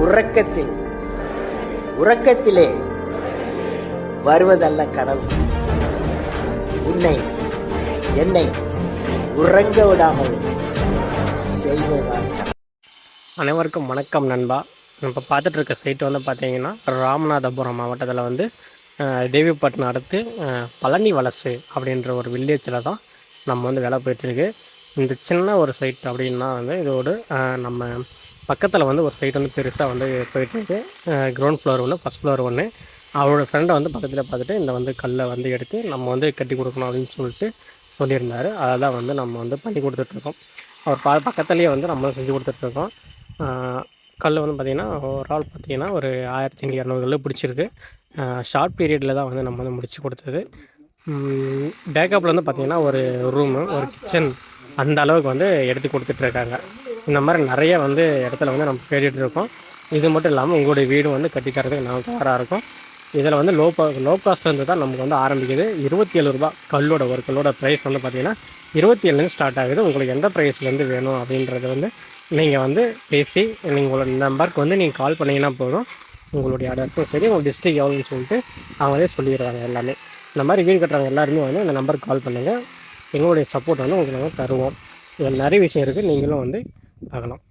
உறக்கத்தில் உறக்கத்திலே வருவதல்ல கனவு, உன்னை என்னை உறங்க விடாமல் செய்வதுதான். அனைவருக்கும் வணக்கம் நண்பா. இப்போ பார்த்துட்டு இருக்க சைட்டு வந்து பார்த்தீங்கன்னா ராமநாதபுரம் மாவட்டத்தில் வந்து தேவிப்பட்டினம் அடுத்து பழனி வலசு அப்படின்ற ஒரு வில்லேஜில் தான் நம்ம வந்து வேலை போயிட்டுருக்கு. இந்த சின்ன ஒரு சைட் அப்படின்னா வந்து இதோடு நம்ம பக்கத்தில் வந்து ஒரு சைட் வந்து பெருசாக வந்து போயிட்டுருக்கு. கிரவுண்ட் ஃப்ளோர் ஒன்று, ஃபஸ்ட் ஃப்ளோர் ஒன்று. அவரோட ஃப்ரெண்டை வந்து பக்கத்தில் பார்த்துட்டு இந்த வந்து கல்லை வந்து எடுத்து நம்ம வந்து கட்டி கொடுக்கணும் அப்படின்னு சொல்லிட்டு சொல்லியிருந்தார். அதை தான் வந்து நம்ம வந்து பண்ணி கொடுத்துட்ருக்கோம். அவர் பக்கத்துலேயே வந்து நம்மளும் செஞ்சு கொடுத்துட்ருக்கோம். கல் வந்து பார்த்திங்கன்னா ஒரு ஆள் பார்த்திங்கன்னா ஒரு 1200 கல் பிடிச்சிருக்கு. ஷார்ட் பீரியடில் தான் வந்து நம்ம வந்து முடித்து கொடுத்தது. பேக்கப்பில் வந்து பார்த்திங்கன்னா ஒரு ரூமு, ஒரு கிச்சன் அந்த அளவுக்கு வந்து எடுத்து கொடுத்துட்ருக்காங்க. இந்த மாதிரி நிறைய வந்து இடத்துல வந்து நம்ம தேடிட்டுருக்கோம். இது மட்டும் இல்லாமல் உங்களுடைய வீடு வந்து கட்டி தரதுக்கு நாங்கள் தயாராக இருக்கோம். இதில் வந்து லோ காஸ்ட்லேருந்து தான் நமக்கு வந்து ஆரம்பிக்குது. 27 ரூபா கல்லோட ஒரு கல்லோட ப்ரைஸ் வந்து பார்த்திங்கன்னா 27லேருந்து ஸ்டார்ட் ஆகுது. உங்களுக்கு எந்த ப்ரைஸ்லேருந்து வேணும் அப்படின்றது வந்து நீங்கள் வந்து பேசி உங்களோட நம்பருக்கு வந்து நீங்கள் கால் பண்ணிங்கன்னா போதும். உங்களுடைய அட்ரஸும் சரி, உங்கள் டிஸ்ட்ரிக் எவ்வளோன்னு சொல்லிட்டு அவங்களே சொல்லிடுறாங்க எல்லாமே. இந்த மாதிரி வீடு கட்டுறவங்க எல்லாருமே வந்து இந்த நம்பருக்கு கால் பண்ணுங்கள். எங்களுடைய சப்போர்ட் வந்து உங்களுக்கு நாங்கள் தருவோம். இதில் நிறைய விஷயம் இருக்குது, நீங்களும் வந்து பார்க்கலாம்.